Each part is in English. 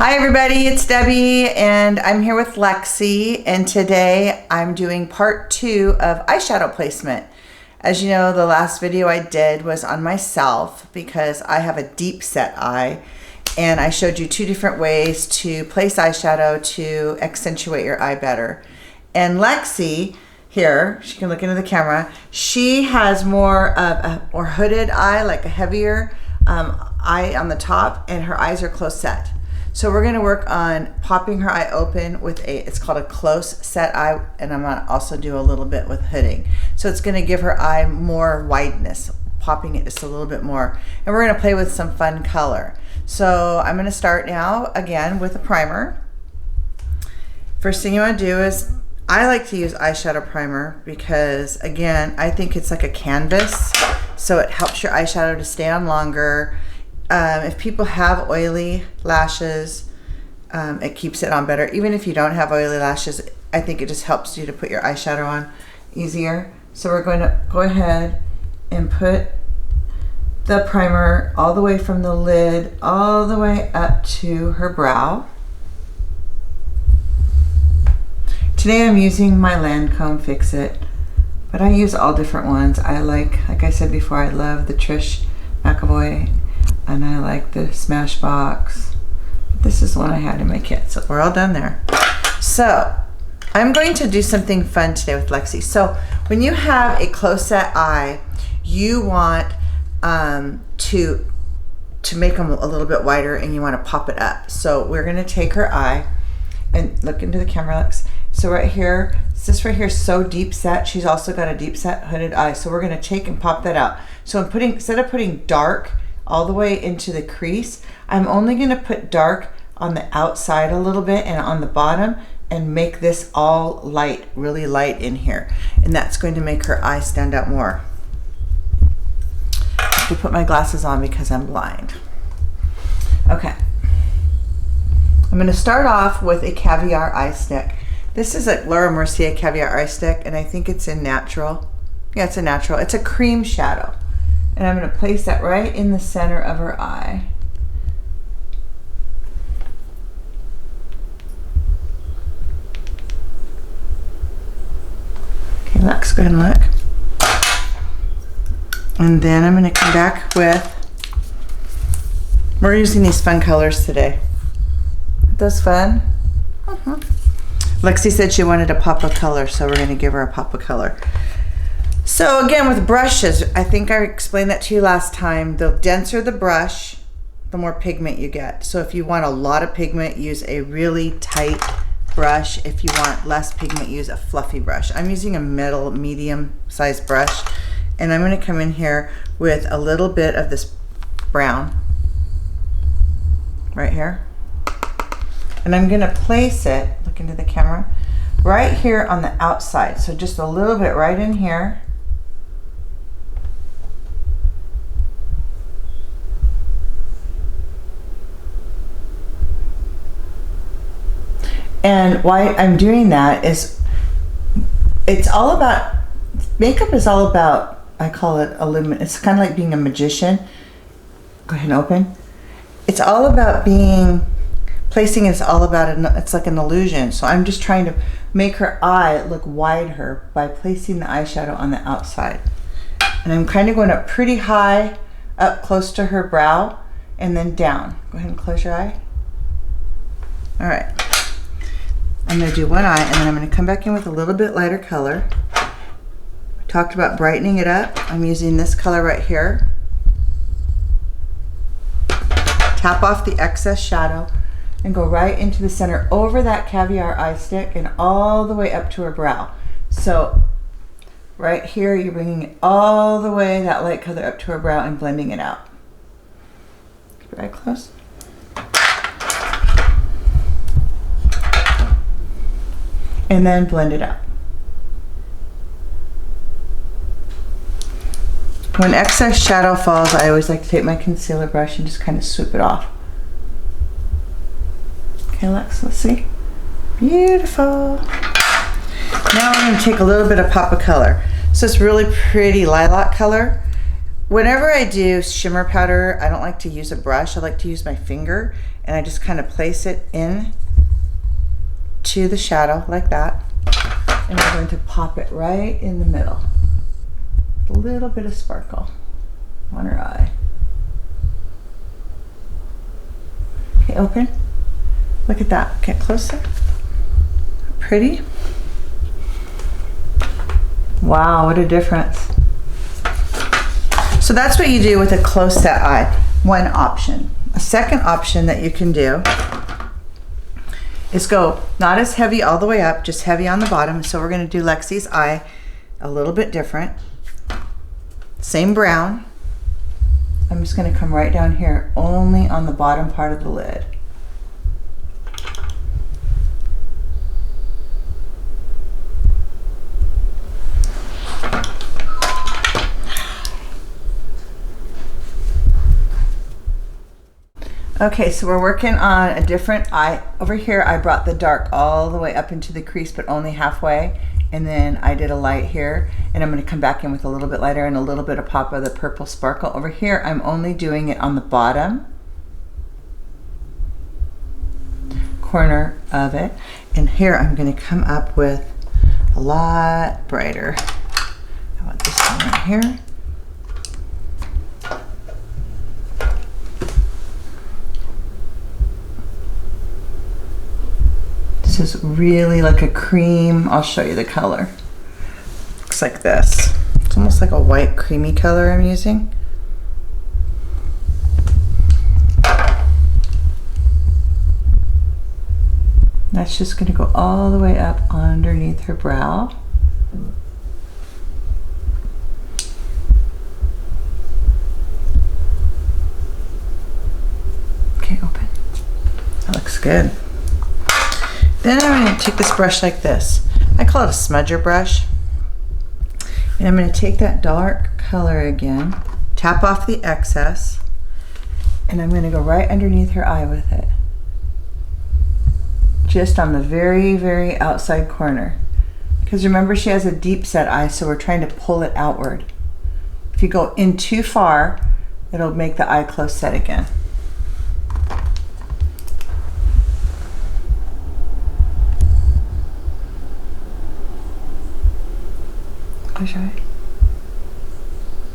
Hi everybody, it's Debbie and I'm here with Lexi, and today I'm doing part 2 of eyeshadow placement. As you know, the last video I did was on myself because I have a deep set eye, and I showed you 2 different ways to place eyeshadow to accentuate your eye better. And Lexi here, she can look into the camera, she has more of a more hooded eye, like a heavier eye on the top, and her eyes are close set. So we're going to work on popping her eye open with it's called a close set eye, and I'm going to also do a little bit with hooding. So it's going to give her eye more wideness, popping it just a little bit more. And we're going to play with some fun color. So I'm going to start now again with a primer. First thing you want to do is, I like to use eyeshadow primer because, again, I think it's like a canvas, so it helps your eyeshadow to stay on longer. If people have oily lashes, it keeps it on better. Even if you don't have oily lashes, I think it just helps you to put your eyeshadow on easier. So we're going to go ahead and put the primer all the way from the lid all the way up to her brow. Today I'm using my Lancome Fix-It, but I use all different ones. I like I said before, I love the Trish McAvoy, and I like the Smashbox. This is the one I had in my kit, so we're all done there. So I'm going to do something fun today with Lexi. So when you have a close set eye, you want to make them a little bit wider, and you want to pop it up. So we're going to take her eye and look into the camera, Lex. So right here, this right here is so deep set. She's also got a deep set hooded eye. So we're going to take and pop that out. So I'm putting, instead of putting dark all the way into the crease, I'm only going to put dark on the outside a little bit and on the bottom, and make this all light, really light in here. And that's going to make her eye stand out more. I have to put my glasses on because I'm blind. Okay. I'm going to start off with a caviar eye stick. This is a Laura Mercier caviar eye stick, and I think it's in natural. Yeah, it's a natural. It's a cream shadow. And I'm going to place that right in the center of her eye. Okay, Lex, go ahead and look. And then I'm going to come back with, we're using these fun colors today. Aren't those fun? Lexi said she wanted a pop of color, so we're going to give her a pop of color. So again, with brushes, I think I explained that to you last time. The denser the brush, the more pigment you get. So if you want a lot of pigment, use a really tight brush. If you want less pigment, use a fluffy brush. I'm using a middle, medium-sized brush, and I'm going to come in here with a little bit of this brown right here. And I'm going to place it, look into the camera, right here on the outside. So just a little bit right in here. And why I'm doing that is, it's all about, makeup is all about, I call it it's kind of like being a magician. Go ahead and open. It's all about placing is all about, it's like an illusion. So I'm just trying to make her eye look wider by placing the eyeshadow on the outside. And I'm kind of going up pretty high, up close to her brow, and then down. Go ahead and close your eye. All right. I'm going to do one eye, and then I'm going to come back in with a little bit lighter color. I talked about brightening it up. I'm using this color right here. Tap off the excess shadow and go right into the center over that caviar eye stick and all the way up to her brow. So right here, you're bringing it all the way, that light color, up to her brow and blending it out. Keep your eye closed. And then blend it out. When excess shadow falls, I always like to take my concealer brush and just kind of swoop it off. Okay, let's see. Beautiful. Now I'm going to take a little bit of pop of color. So it's really pretty lilac color. Whenever I do shimmer powder, I don't like to use a brush. I like to use my finger, and I just kind of place it in to the shadow like that. And we're going to pop it right in the middle. A little bit of sparkle on her eye. Okay, open. Look at that. Get closer. Pretty. Wow, what a difference. So that's what you do with a close set eye. One option. A second option that you can do is go not as heavy all the way up, just heavy on the bottom. So we're going to do Lexi's eye a little bit different. Same brown. I'm just going to come right down here, only on the bottom part of the lid. Okay, so we're working on a different eye. Over here, I brought the dark all the way up into the crease, but only halfway. And then I did a light here, and I'm gonna come back in with a little bit lighter and a little bit of pop of the purple sparkle. Over here, I'm only doing it on the bottom corner of it. And here, I'm gonna come up with a lot brighter. I want this one right here. This is really like a cream. I'll show you the color. Looks like this. It's almost like a white creamy color I'm using. That's just going to go all the way up underneath her brow. Okay, open. That looks good. Then I'm going to take this brush like this. I call it a smudger brush. And I'm going to take that dark color again, tap off the excess, and I'm going to go right underneath her eye with it. Just on the very, very outside corner. Because remember, she has a deep set eye, so we're trying to pull it outward. If you go in too far, it'll make the eye close set again. Close your eye.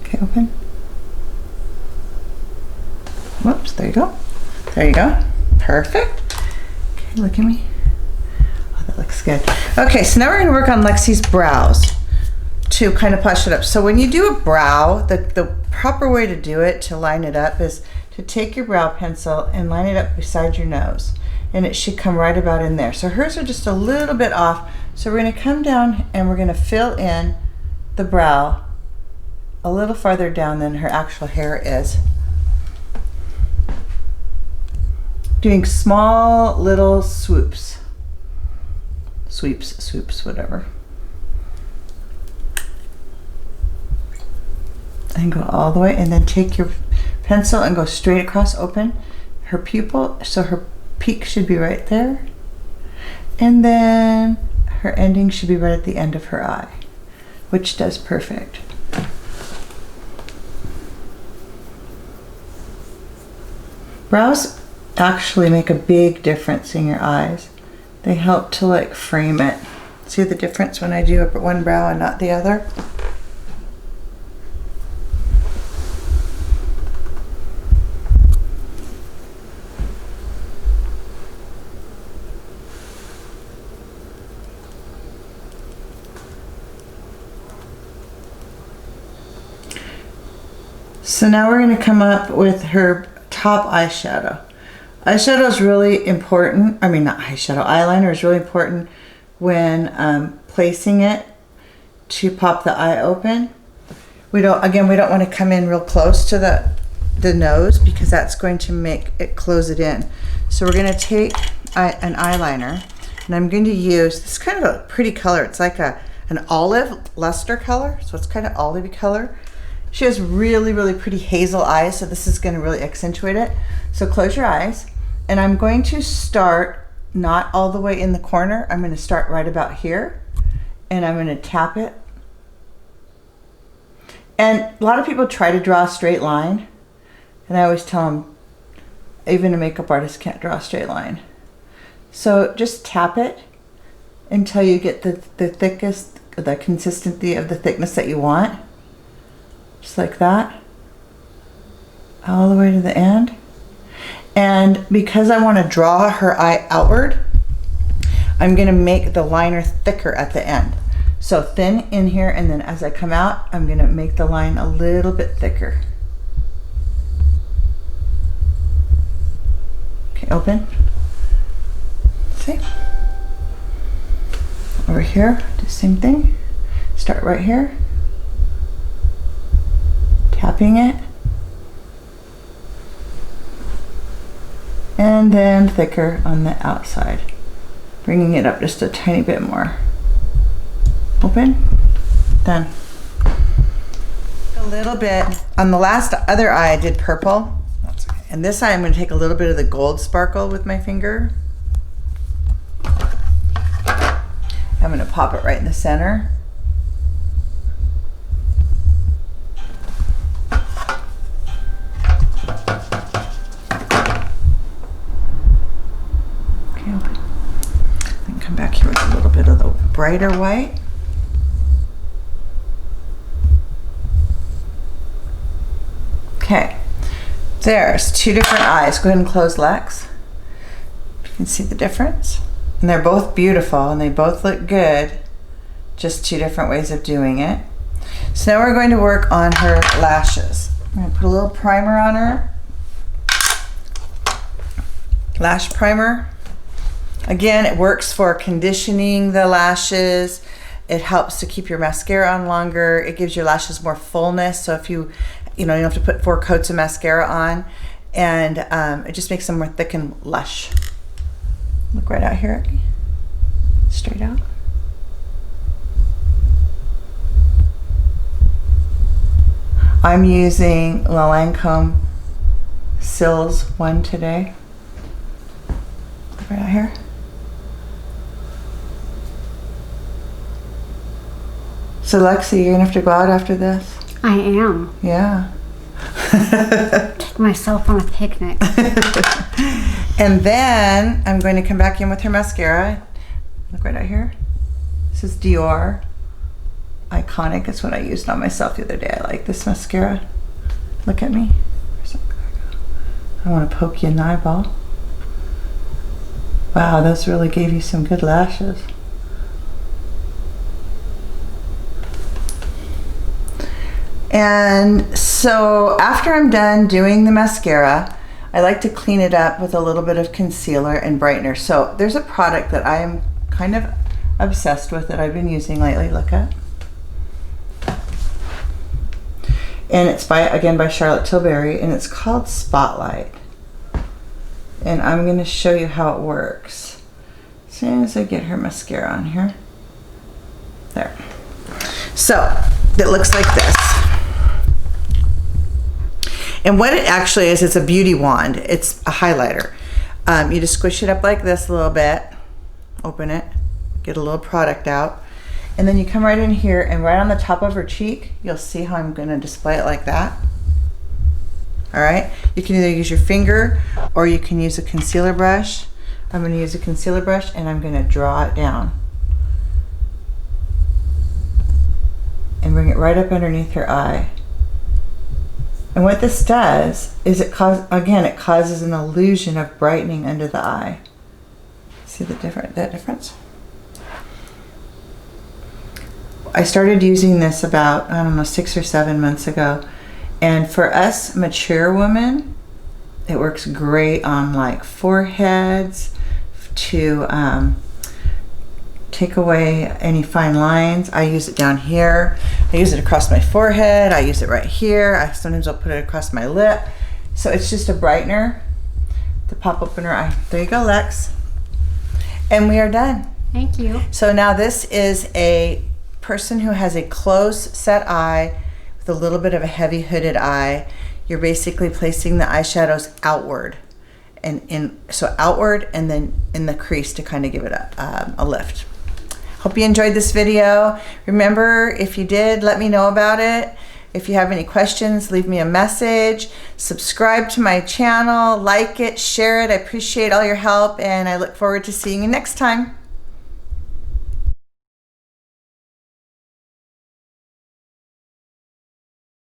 Okay, open. Whoops, there you go. There you go. Perfect. Okay, look at me. Oh, that looks good. Okay, so now we're going to work on Lexi's brows to kind of push it up. So when you do a brow, the proper way to do it, to line it up, is to take your brow pencil and line it up beside your nose. And it should come right about in there. So hers are just a little bit off. So we're going to come down and we're going to fill in the brow a little farther down than her actual hair is. Doing small little swoops. Swoops, whatever. And go all the way, and then take your pencil and go straight across, open her pupil, so her peak should be right there. And then her ending should be right at the end of her eye, which does perfect. Brows actually make a big difference in your eyes. They help to like frame it. See the difference when I do one brow and not the other? So now we're going to come up with her top eyeshadow. Eyeshadow is really important. I mean, not eyeshadow. Eyeliner is really important when placing it to pop the eye open. We don't want to come in real close to the nose, because that's going to make it close it in. So we're going to take an eyeliner, and I'm going to use this kind of a pretty color. It's like an olive luster color, so it's kind of olivey color. She has really, really pretty hazel eyes, so this is going to really accentuate it. So close your eyes, and I'm going to start not all the way in the corner. I'm going to start right about here, and I'm going to tap it. And a lot of people try to draw a straight line. And I always tell them, even a makeup artist can't draw a straight line. So just tap it until you get the thickest, the consistency of the thickness that you want. Just like that. All the way to the end. And because I want to draw her eye outward, I'm going to make the liner thicker at the end. So thin in here, and then as I come out, I'm going to make the line a little bit thicker. Okay, open. See? Over here, do the same thing. Start right here. Tapping it. And then thicker on the outside. Bringing it up just a tiny bit more. Open. Done. A little bit. On the last other eye I did purple. That's okay. And this eye I'm going to take a little bit of the gold sparkle with my finger. I'm going to pop it right in the center. Okay, open. Then come back here with a little bit of the brighter white. Okay, there's two different eyes. Go ahead and close Lex. You can see the difference. And they're both beautiful and they both look good. Just two different ways of doing it. So now we're going to work on her lashes. I'm going to put a little primer on her. Lash primer. Again, it works for conditioning the lashes. It helps to keep your mascara on longer. It gives your lashes more fullness. So if you don't have to put 4 coats of mascara on, and it just makes them more thick and lush. Look right out here at me. Straight out. I'm using the Lancome Cills one today. Look right out here. So Lexi, you're gonna have to go out after this. I am. Yeah. Take myself on a picnic. And then I'm going to come back in with her mascara. Look right out here. This is Dior. Iconic. It's what I used on myself the other day. I like this mascara. Look at me. I want to poke you in the eyeball. Wow, those really gave you some good lashes. And so after I'm done doing the mascara, I like to clean it up with a little bit of concealer and brightener. So there's a product that I am kind of obsessed with that I've been using lately. Look at. And it's by Charlotte Tilbury, and it's called Spotlight. And I'm going to show you how it works as soon as I get her mascara on here. There. So it looks like this. And what it actually is, it's a beauty wand. It's a highlighter. You just squish it up like this a little bit, open it, get a little product out, and then you come right in here, and right on the top of her cheek, you'll see how I'm going to display it like that. All right, you can either use your finger or you can use a concealer brush. I'm going to use a concealer brush, and I'm going to draw it down and bring it right up underneath her eye. And what this does is it causes an illusion of brightening under the eye. See that difference? I started using this about, I don't know, 6 or 7 months ago. And for us mature women, it works great on like foreheads to take away any fine lines. I use it down here. I use it across my forehead. I use it right here. Sometimes I'll put it across my lip. So it's just a brightener to pop open her eye. There you go, Lex. And we are done. Thank you. So now this is a person who has a close set eye with a little bit of a heavy hooded eye. You're basically placing the eyeshadows outward. So outward and then in the crease to kind of give it a lift. Hope you enjoyed this video. Remember, if you did, let me know about it. If you have any questions, leave me a message. Subscribe to my channel, like it, share it. I appreciate all your help, and I look forward to seeing you next time.